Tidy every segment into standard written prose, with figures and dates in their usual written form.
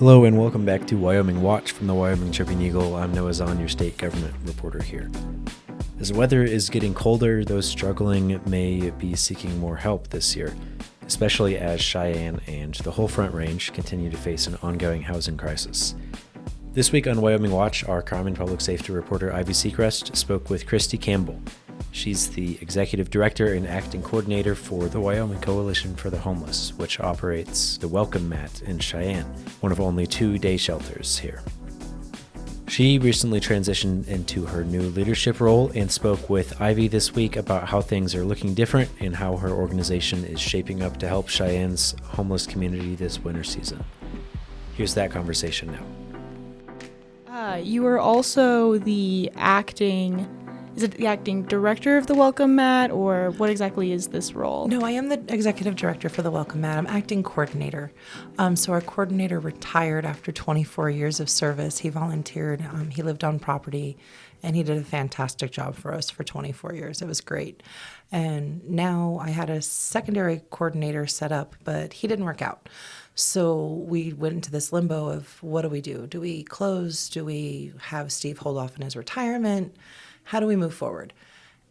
Hello and welcome back to Wyoming Watch from the Wyoming Tribune Eagle. I'm Noah Zahn, your state government reporter here. As the weather is getting colder, those struggling may be seeking more help this year, especially as Cheyenne and the whole Front Range continue to face an ongoing housing crisis. This week on Wyoming Watch, our crime and public safety reporter Ivy Secrest spoke with Christie Campbell. She's the executive director and acting coordinator for the Wyoming Coalition for the Homeless, which operates the Welcome Mat in Cheyenne, one of only 2 day shelters here. She recently transitioned into her new leadership role and spoke with Ivy this week about how things are looking different and how her organization is shaping up to help Cheyenne's homeless community this winter season. Here's that conversation now. You are also the acting director of the Welcome Mat, or what exactly is this role? No, I am the executive director for the Welcome Mat. I'm acting coordinator. So our coordinator retired after 24 years of service. He volunteered. He lived on property, and he did a fantastic job for us for 24 years. It was great. And now I had a secondary coordinator set up, but he didn't work out. So we went into this limbo of what do? Do we close? Do we have Steve hold off on his retirement? How do we move forward?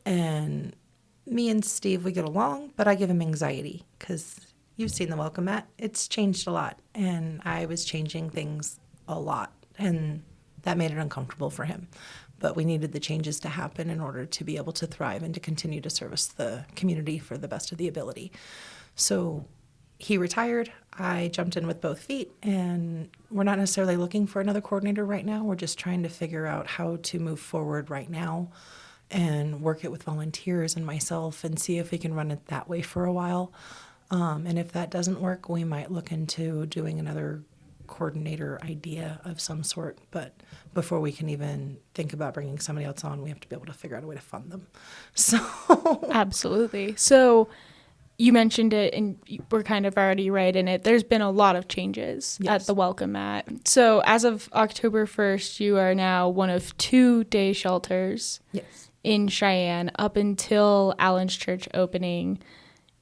And me and Steve, we get along, but I give him anxiety because you've seen the Welcome Mat. It's changed a lot, and I was changing things a lot, and that made it uncomfortable for him. But we needed the changes to happen in order to be able to thrive and to continue to service the community for the best of the ability. So he retired. I jumped in with both feet, and we're not necessarily looking for another coordinator right now. We're just trying to figure out how to move forward right now and work it with volunteers and myself and see if we can run it that way for a while. And if that doesn't work, we might look into doing another coordinator idea of some sort. But before we can even think about bringing somebody else on, we have to be able to figure out a way to fund them. So Absolutely. So you mentioned it, and we're kind of already right in it. There's been a lot of changes at the Welcome Mat. So as of October 1st, you are now one of 2 day shelters in Cheyenne. Up until Allen's Church opening,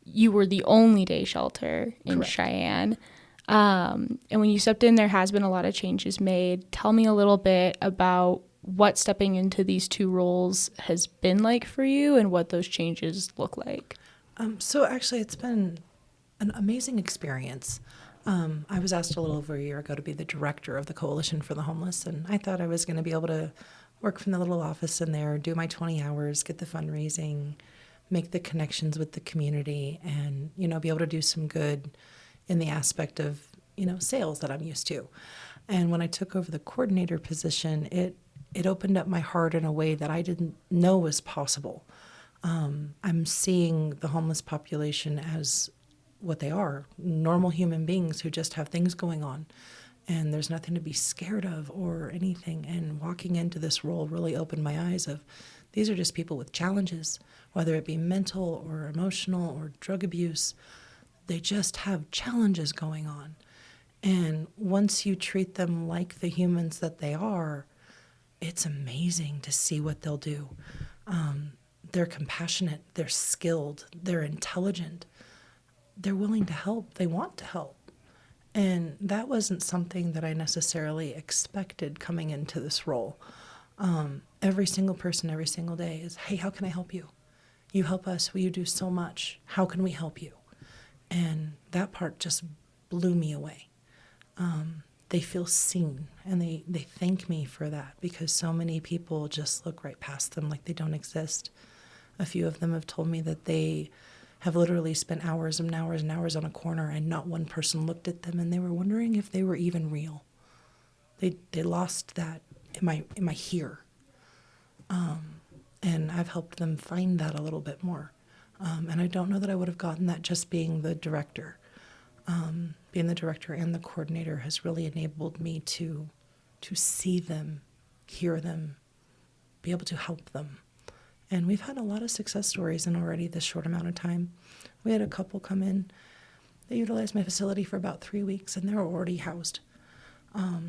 you were the only day shelter in Cheyenne. And when you stepped in, there has been a lot of changes made. Tell me a little bit about what stepping into these 2 roles has been like for you and what those changes look like. So actually, it's been an amazing experience. I was asked a little over a year ago to be the director of the Coalition for the Homeless, and I thought I was going to be able to work from the little office in there, do my 20 hours, get the fundraising, make the connections with the community, and, be able to do some good in the aspect of, sales that I'm used to. And when I took over the coordinator position, it opened up my heart in a way that I didn't know was possible. I'm seeing the homeless population as what they are, normal human beings who just have things going on, and there's nothing to be scared of or anything. And walking into this role really opened my eyes of these are just people with challenges, whether it be mental or emotional or drug abuse. They just have challenges going on. And once you treat them like the humans that they are, it's amazing to see what they'll do. They're compassionate, they're skilled, they're intelligent, they're willing to help, they want to help. And that wasn't something that I necessarily expected coming into this role. Every single person, every single day is, hey, how can I help you? You help us, you do so much, how can we help you? And that part just blew me away. They feel seen, and they thank me for that, because so many people just look right past them like they don't exist. A few of them have told me that they have literally spent hours and hours and hours on a corner and not one person looked at them, and they were wondering if they were even real. They lost that, am I here? And I've helped them find that a little bit more. And I don't know that I would have gotten that just being the director. Being the director and the coordinator has really enabled me to see them, hear them, be able to help them. And we've had a lot of success stories in already this short amount of time. We had a couple come in. They utilized my facility for about 3 weeks, and they're already housed. I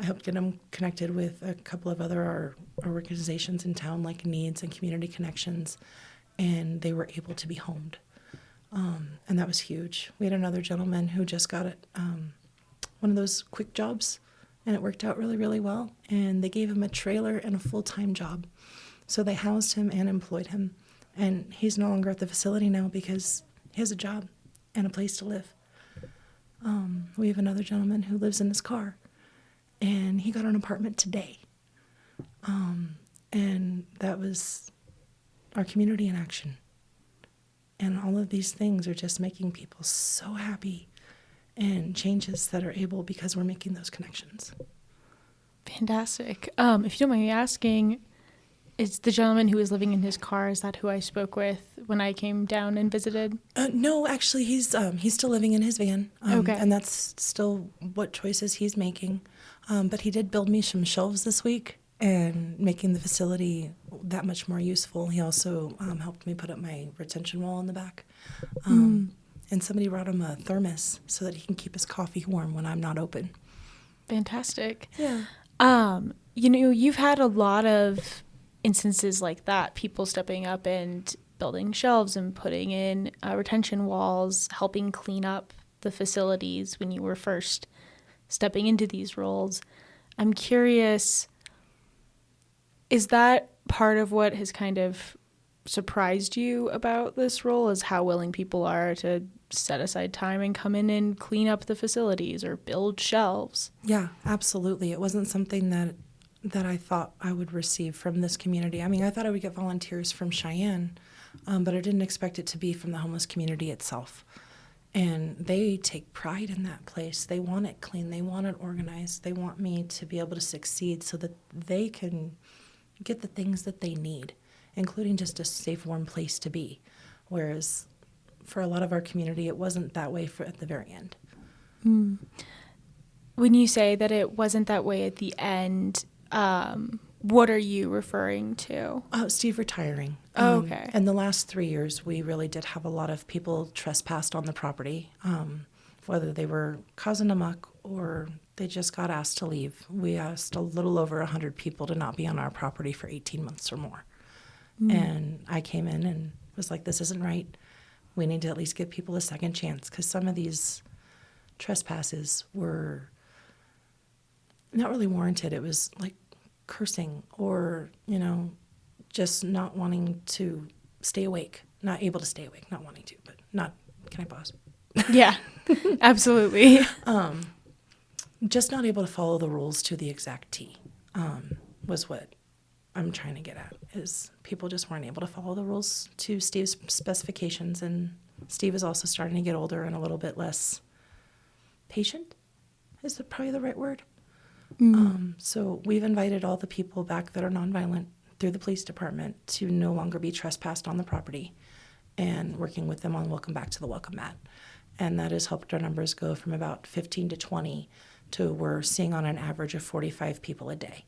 helped get them connected with a couple of other our organizations in town, like Needs and Community Connections, and they were able to be homed. And that was huge. We had another gentleman who just got one of those quick jobs, and it worked out really, really well. And they gave him a trailer and a full-time job. So they housed him and employed him. And he's no longer at the facility now because he has a job and a place to live. We have another gentleman who lives in his car, and he got an apartment today. And that was our community in action. And all of these things are just making people so happy, and changes that are able because we're making those connections. Fantastic. If you don't mind me asking, is the gentleman who is living in his car, is that who I spoke with when I came down and visited? No, actually, he's still living in his van. Okay. And that's still what choices he's making. But he did build me some shelves this week and making the facility that much more useful. He also helped me put up my retention wall in the back. And somebody brought him a thermos so that he can keep his coffee warm when I'm not open. Fantastic. Yeah. You've had a lot of instances like that, people stepping up and building shelves and putting in retention walls, helping clean up the facilities when you were first stepping into these roles. I'm curious, is that part of what has kind of surprised you about this role, is how willing people are to set aside time and come in and clean up the facilities or build shelves? Yeah, absolutely. It wasn't something that I thought I would receive from this community. I mean, I thought I would get volunteers from Cheyenne, but I didn't expect it to be from the homeless community itself. And they take pride in that place. They want it clean. They want it organized. They want me to be able to succeed so that they can get the things that they need, including just a safe, warm place to be. Whereas for a lot of our community, it wasn't that way at the very end. When you say that it wasn't that way at the end, what are you referring to? Steve retiring. Okay. And the last 3 years, we really did have a lot of people trespassed on the property, whether they were causing a muck or they just got asked to leave. We asked a little over 100 people to not be on our property for 18 months or more. And I came in and was like, this isn't right. We need to at least give people a second chance, because some of these trespasses were not really warranted. It was like cursing or, just not wanting to stay awake, not able to stay awake, not wanting to, but not, can I pause? Yeah, absolutely. Just not able to follow the rules to the exact T, was what I'm trying to get at, is people just weren't able to follow the rules to Steve's specifications. And Steve is also starting to get older and a little bit less patient, is probably the right word. So we've invited all the people back that are nonviolent through the police department to no longer be trespassed on the property, and working with them on welcome back to the welcome mat. And that has helped our numbers go from about 15 to 20 to we're seeing on an average of 45 people a day.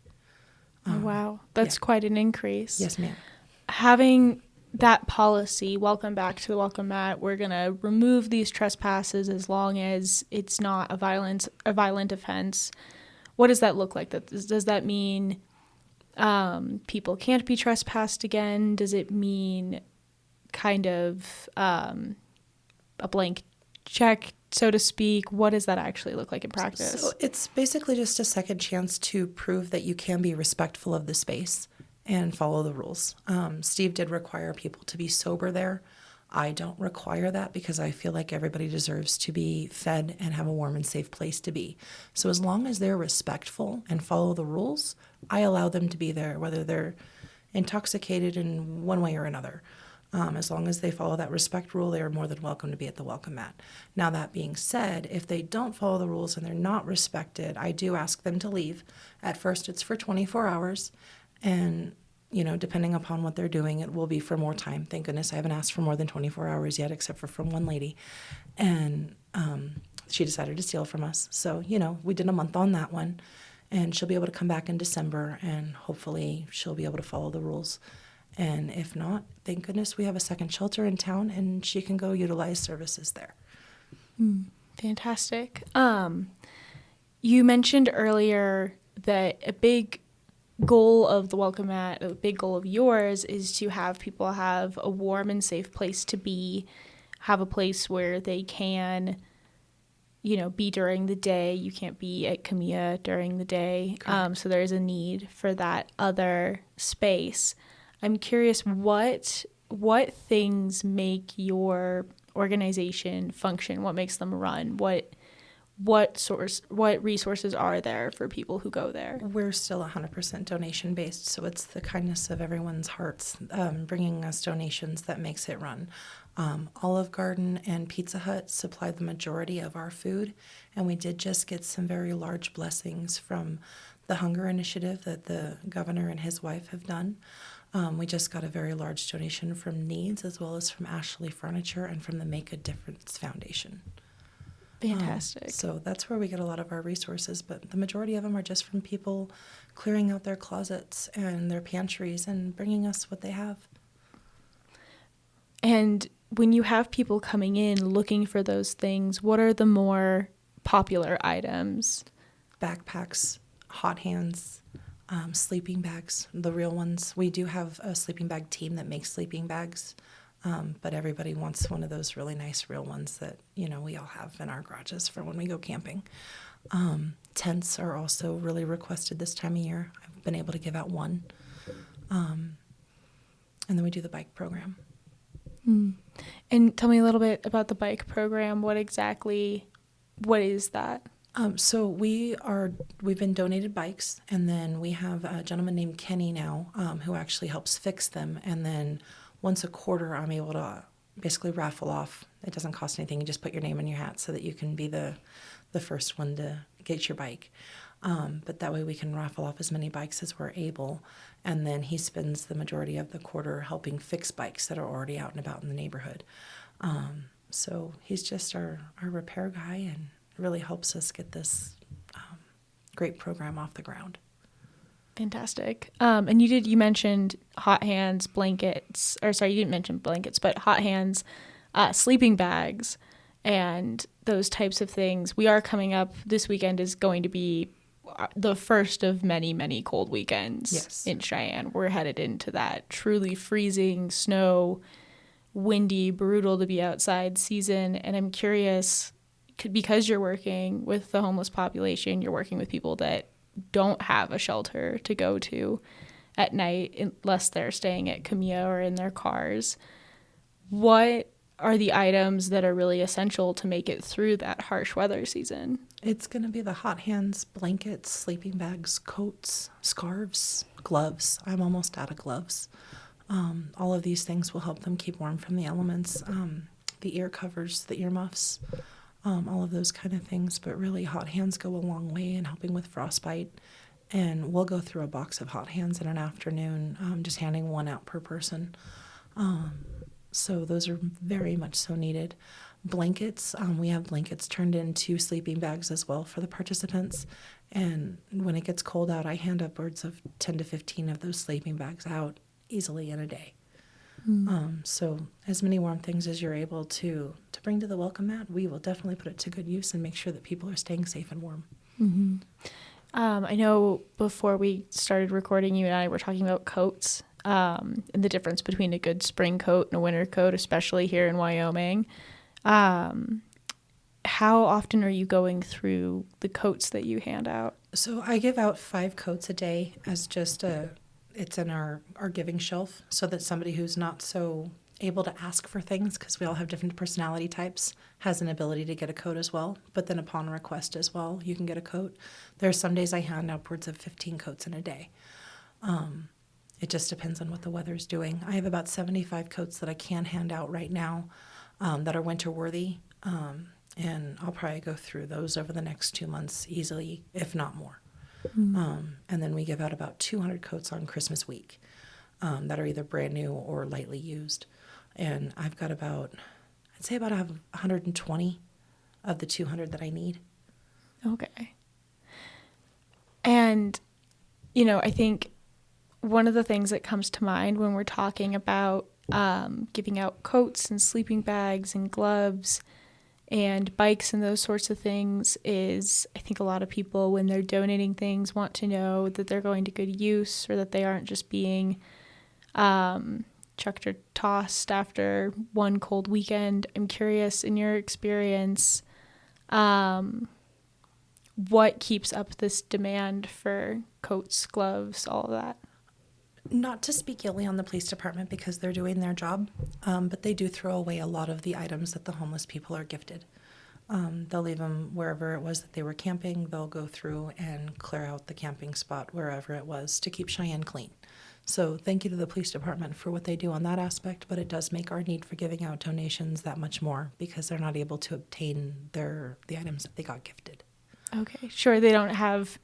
Wow, that's quite an increase. Yes, ma'am. Having that policy, welcome back to the welcome mat, we're going to remove these trespasses as long as it's not a violent offense. What does that look like? Does that mean people can't be trespassed again? Does it mean kind of a blank check, so to speak? What does that actually look like in practice? So it's basically just a second chance to prove that you can be respectful of the space and follow the rules. Steve did require people to be sober there. I don't require that because I feel like everybody deserves to be fed and have a warm and safe place to be. So as long as they're respectful and follow the rules, I allow them to be there, whether they're intoxicated in one way or another. As long as they follow that respect rule, they are more than welcome to be at the welcome mat. Now, that being said, if they don't follow the rules and they're not respected, I do ask them to leave. At first, it's for 24 hours, and depending upon what they're doing, it will be for more time. Thank goodness I haven't asked for more than 24 hours yet, except for from one lady. And she decided to steal from us. So, we did a month on that one. And she'll be able to come back in December, and hopefully she'll be able to follow the rules. And if not, thank goodness we have a second shelter in town, and she can go utilize services there. Fantastic. You mentioned earlier that a big goal of the welcome mat, a big goal of yours, is to have people have a warm and safe place to be, have a place where they can be during the day. You can't be at Camilla during the day. So there's a need for that other space. I'm curious, what things make your organization function? What makes them run? What resources are there for people who go there? We're still 100% donation based, so it's the kindness of everyone's hearts bringing us donations that makes it run. Olive Garden and Pizza Hut supply the majority of our food, and we did just get some very large blessings from the Hunger Initiative that the governor and his wife have done. We just got a very large donation from Needs, as well as from Ashley Furniture and from the Make a Difference Foundation. Fantastic. So that's where we get a lot of our resources, but the majority of them are just from people clearing out their closets and their pantries and bringing us what they have. And when you have people coming in looking for those things, what are the more popular items? Backpacks, hot hands, sleeping bags, the real ones. We do have a sleeping bag team that makes sleeping bags. But everybody wants one of those really nice real ones that, we all have in our garages for when we go camping. Tents are also really requested this time of year. I've been able to give out one. And then we do the bike program. And tell me a little bit about the bike program. What is that? So we've been donated bikes, and then we have a gentleman named Kenny now who actually helps fix them, and then once a quarter, I'm able to basically raffle off. It doesn't cost anything. You just put your name in your hat so that you can be the first one to get your bike. But that way we can raffle off as many bikes as we're able. And then he spends the majority of the quarter helping fix bikes that are already out and about in the neighborhood. So he's just our repair guy and really helps us get this great program off the ground. Fantastic. And you mentioned hot hands, blankets, or sorry, you didn't mention blankets, but hot hands, sleeping bags, and those types of things. We are coming up, this weekend is going to be the first of many, many cold weekends in Cheyenne. We're headed into that truly freezing, snow, windy, brutal to be outside season. And I'm curious, because you're working with the homeless population, you're working with people that don't have a shelter to go to at night unless they're staying at Camilla or in their cars. What are the items that are really essential to make it through that harsh weather season? It's going to be the hot hands, blankets, sleeping bags, coats, scarves, gloves. I'm almost out of gloves. All of these things will help them keep warm from the elements. The ear covers, the earmuffs, all of those kind of things. But really, hot hands go a long way in helping with frostbite. And we'll go through a box of hot hands in an afternoon, just handing one out per person. So those are very much so needed. Blankets, we have blankets turned into sleeping bags as well for the participants. And when it gets cold out, I hand upwards of 10 to 15 of those sleeping bags out easily in a day. So as many warm things as you're able to bring to the welcome mat, we will definitely put it to good use and make sure that people are staying safe and warm. Mm-hmm. I know before we started recording, you and I were talking about coats and the difference between a good spring coat and a winter coat, especially here in Wyoming. How often are you going through the coats that you hand out? So I give out 5 coats a day as just it's in our giving shelf so that somebody who's not so able to ask for things, because we all have different personality types, has an ability to get a coat as well. But then upon request as well, you can get a coat. There are some days I hand upwards of 15 coats in a day. It just depends on what the weather's doing. I have about 75 coats that I can hand out right now that are winter worthy. And I'll probably go through those over the next 2 months easily, if not more. And then we give out about 200 coats on Christmas week that are either brand new or lightly used. And I've got I'd say about 120 of the 200 that I need. Okay. And, I think one of the things that comes to mind when we're talking about giving out coats and sleeping bags and gloves and bikes and those sorts of things is, I think a lot of people, when they're donating things, want to know that they're going to good use or that they aren't just being chucked or tossed after one cold weekend. I'm curious, in your experience, What keeps up this demand for coats, gloves, all of that? Not to speak illy on the police department because they're doing their job, but they do throw away a lot of the items that the homeless people are gifted. They'll leave them wherever it was that they were camping. They'll go through and clear out the camping spot wherever it was to keep Cheyenne clean. So thank you to the police department for what they do on that aspect, but it does make our need for giving out donations that much more because they're not able to obtain the items that they got gifted. Okay, sure. You don't have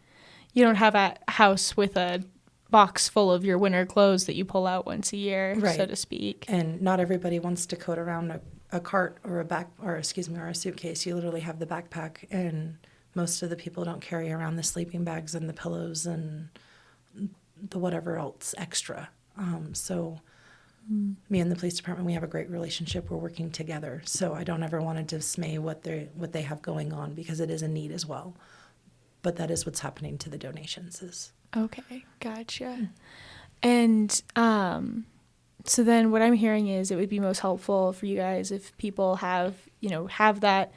a house with a box full of your winter clothes that you pull out once a year, right, so to speak. And not everybody wants to coat around a cart or or a suitcase. You literally have the backpack, and most of the people don't carry around the sleeping bags and the pillows and the whatever else extra. Me and the police department, we have a great relationship. We're working together. So I don't ever want to dismay what they have going on because it is a need as well. But that is what's happening to the donations is. Okay, gotcha. And so then what I'm hearing is it would be most helpful for you guys if people have that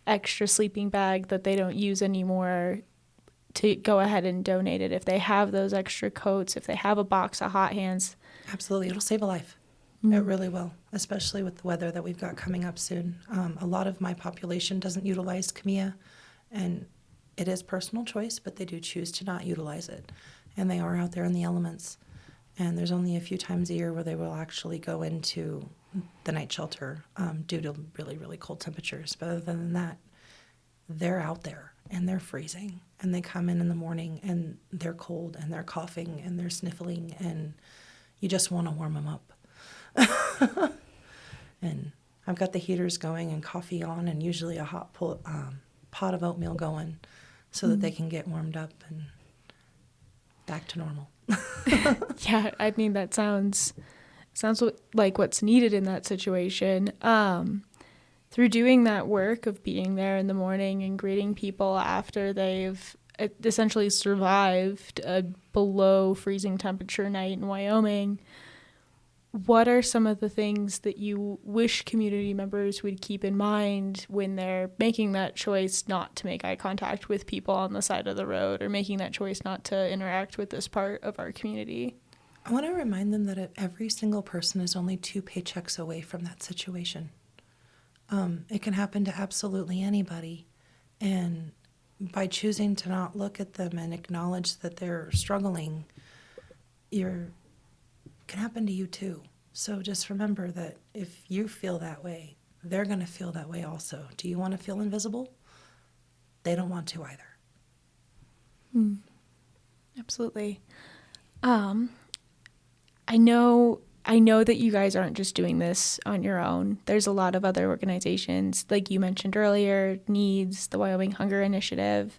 extra sleeping bag that they don't use anymore to go ahead and donate it. If they have those extra coats, if they have a box of hot hands. Absolutely. It'll save a life. It really will, especially with the weather that we've got coming up soon. A lot of my population doesn't utilize Camilla, and it is personal choice, but they do choose to not utilize it. And they are out there in the elements. And there's only a few times a year where they will actually go into the night shelter due to really, really cold temperatures. But other than that, they're out there and they're freezing. And they come in the morning and they're cold and they're coughing and they're sniffling, and you just want to warm them up. And I've got the heaters going and coffee on and usually a hot pot of oatmeal going so that they can get warmed up and back to normal. Yeah, I mean, that sounds like what's needed in that situation. Through doing that work of being there in the morning and greeting people after they've essentially survived a below freezing temperature night in Wyoming, what are some of the things that you wish community members would keep in mind when they're making that choice not to make eye contact with people on the side of the road or making that choice not to interact with this part of our community? I want to remind them that every single person is only 2 paychecks away from that situation. It can happen to absolutely anybody. And by choosing to not look at them and acknowledge that they're struggling, it can happen to you too. So just remember that if you feel that way, they're going to feel that way also. Do you want to feel invisible? They don't want to either. Absolutely. I know that you guys aren't just doing this on your own. There's a lot of other organizations, like you mentioned earlier, NEEDS, the Wyoming Hunger Initiative,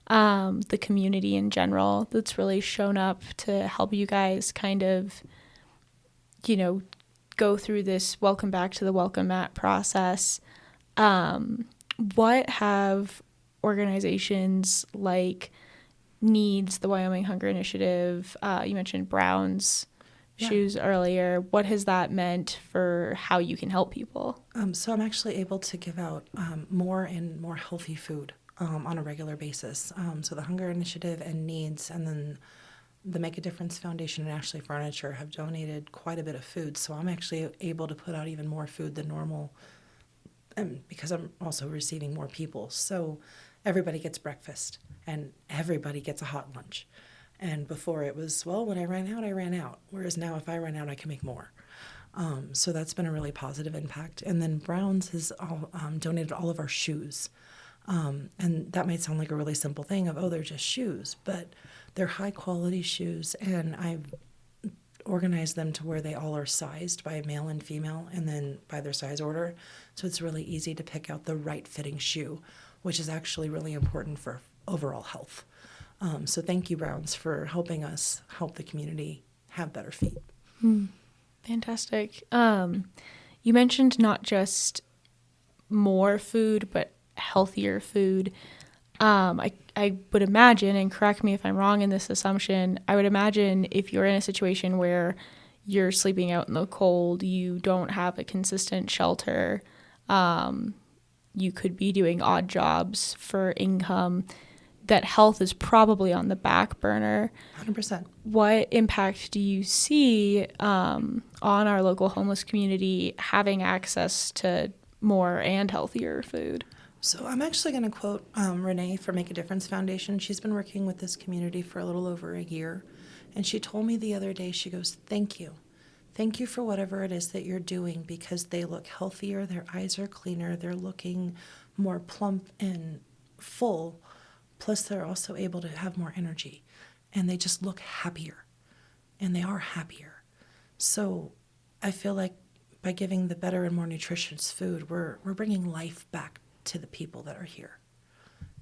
the community in general that's really shown up to help you guys kind of, go through this welcome back to the welcome mat process. What have organizations like NEEDS, the Wyoming Hunger Initiative, you mentioned Brown's shoes earlier. What has that meant for how you can help people? So I'm actually able to give out more and more healthy food on a regular basis. So the Hunger Initiative and NEEDS, and then the Make a Difference Foundation and Ashley Furniture have donated quite a bit of food. So I'm actually able to put out even more food than normal, because I'm also receiving more people. So everybody gets breakfast and everybody gets a hot lunch. And before it was, well, when I ran out, I ran out. Whereas now if I run out, I can make more. So that's been a really positive impact. And then Brown's has donated all of our shoes. And that might sound like a really simple thing of, they're just shoes. But they're high quality shoes. And I've organized them to where they all are sized by male and female and then by their size order. So it's really easy to pick out the right fitting shoe, which is actually really important for overall health. So thank you, Browns, for helping us help the community have better feet. Fantastic. You mentioned not just more food, but healthier food. I would imagine, and correct me if I'm wrong in this assumption, I would imagine if you're in a situation where you're sleeping out in the cold, you don't have a consistent shelter, you could be doing odd jobs for income, that health is probably on the back burner. 100%. What impact do you see on our local homeless community having access to more and healthier food? So I'm actually going to quote Renee from Make a Difference Foundation. She's been working with this community for a little over a year. And she told me the other day, she goes, thank you. Thank you for whatever it is that you're doing, because they look healthier, their eyes are cleaner, they're looking more plump and full. Plus, they're also able to have more energy, and they just look happier, and they are happier. So I feel like by giving the better and more nutritious food, we're bringing life back to the people that are here.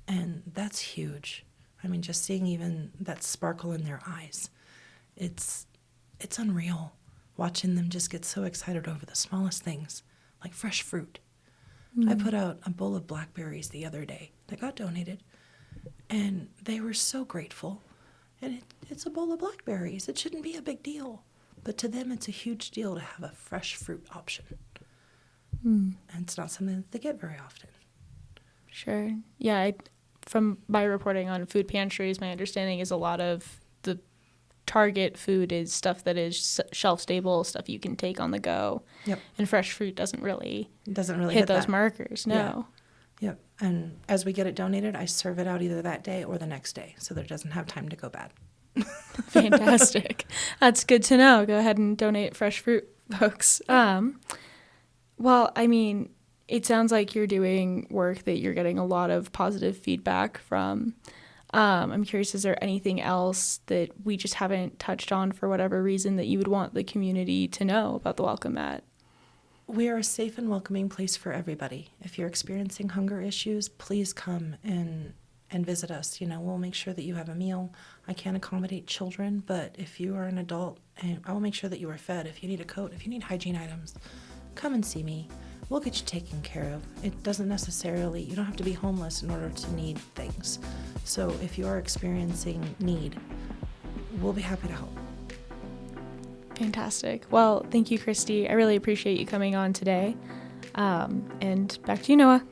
And that's huge. I mean, just seeing even that sparkle in their eyes, it's unreal, watching them just get so excited over the smallest things, like fresh fruit. I put out a bowl of blackberries the other day that got donated, and they were so grateful. And it's a bowl of blackberries. It shouldn't be a big deal. But to them, it's a huge deal to have a fresh fruit option. And it's not something that they get very often. Sure. Yeah, from my reporting on food pantries, my understanding is a lot of the target food is stuff that is shelf-stable, stuff you can take on the go. Yep. And fresh fruit doesn't really hit those that. markers, no. Yeah. Yep. And as we get it donated, I serve it out either that day or the next day, so that it doesn't have time to go bad. Fantastic. That's good to know. Go ahead and donate fresh fruit, folks. Well, I mean, it sounds like you're doing work that you're getting a lot of positive feedback from. I'm curious, is there anything else that we just haven't touched on for whatever reason that you would want the community to know about the Welcome Mat? We are a safe and welcoming place for everybody. If you're experiencing hunger issues, please come and visit us. You know, we'll make sure that you have a meal. I can't accommodate children, but if you are an adult, I will make sure that you are fed. If you need a coat, if you need hygiene items, come and see me. We'll get you taken care of. It doesn't necessarily, you don't have to be homeless in order to need things. So if you are experiencing need, we'll be happy to help. Fantastic. Well, thank you, Christie. I really appreciate you coming on today. And back to you, Noah.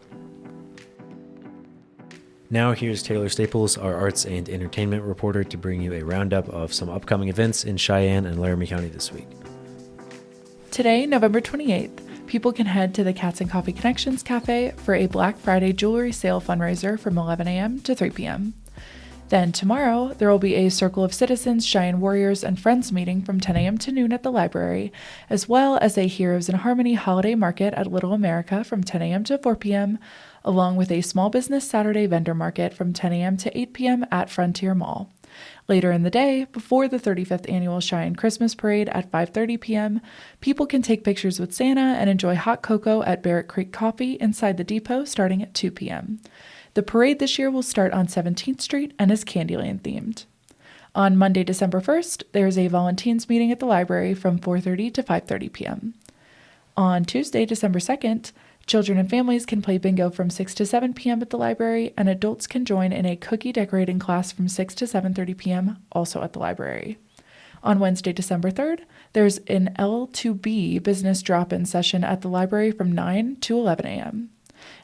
Now here's Taylor Staples, our arts and entertainment reporter, to bring you a roundup of some upcoming events in Cheyenne and Laramie County this week. Today, November 28th, people can head to the Cats and Coffee Connections Cafe for a Black Friday jewelry sale fundraiser from 11 a.m. to 3 p.m. Then tomorrow, there will be a Circle of Citizens, Cheyenne Warriors, and Friends meeting from 10 a.m. to noon at the library, as well as a Heroes in Harmony holiday market at Little America from 10 a.m. to 4 p.m., along with a Small Business Saturday vendor market from 10 a.m. to 8 p.m. at Frontier Mall. Later in the day, before the 35th Annual Cheyenne Christmas Parade at 5:30 p.m., people can take pictures with Santa and enjoy hot cocoa at Barrett Creek Coffee inside the depot starting at 2 p.m. The parade this year will start on 17th Street and is Candyland themed. On Monday, December 1st, there is a Valentine's meeting at the library from 4:30 to 5:30 p.m. On Tuesday, December 2nd, children and families can play bingo from 6 to 7 p.m. at the library, and adults can join in a cookie decorating class from 6 to 7:30 p.m., also at the library. On Wednesday, December 3rd, there's an L2B business drop-in session at the library from 9 to 11 a.m.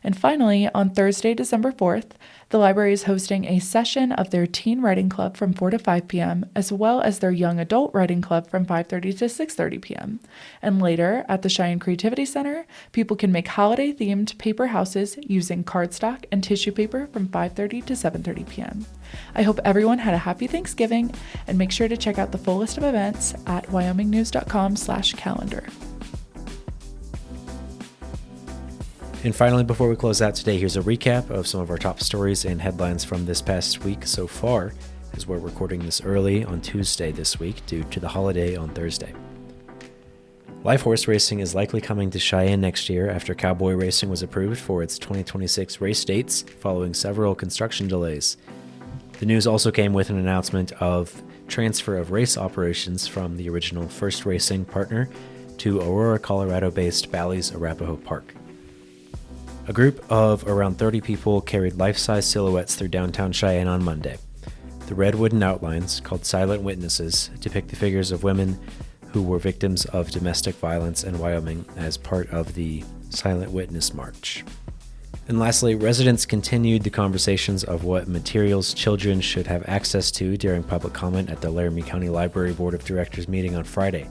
And finally, on Thursday, December 4th, the library is hosting a session of their Teen Writing Club from 4 to 5 p.m., as well as their Young Adult Writing Club from 5:30 to 6:30 p.m. And later, at the Cheyenne Creativity Center, people can make holiday-themed paper houses using cardstock and tissue paper from 5:30 to 7:30 p.m. I hope everyone had a happy Thanksgiving, and make sure to check out the full list of events at wyomingnews.com/calendar. And finally, before we close out today, here's a recap of some of our top stories and headlines from this past week so far, as we're recording this early on Tuesday this week due to the holiday on Thursday. Live horse racing is likely coming to Cheyenne next year after cowboy racing was approved for its 2026 race dates following several construction delays. The news also came with an announcement of transfer of race operations from the original First Racing partner to Aurora, Colorado-based Bally's Arapahoe Park. A group of around 30 people carried life-size silhouettes through downtown Cheyenne on Monday. The red wooden outlines, called Silent Witnesses, depict the figures of women who were victims of domestic violence in Wyoming as part of the Silent Witness March. And lastly, residents continued the conversations of what materials children should have access to during public comment at the Laramie County Library Board of Directors meeting on Friday.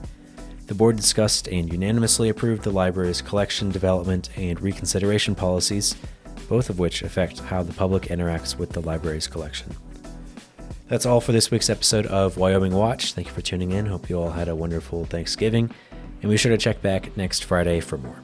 The board discussed and unanimously approved the library's collection development and reconsideration policies, both of which affect how the public interacts with the library's collection. That's all for this week's episode of Wyoming Watch. Thank you for tuning in. Hope you all had a wonderful Thanksgiving, and be sure to check back next Friday for more.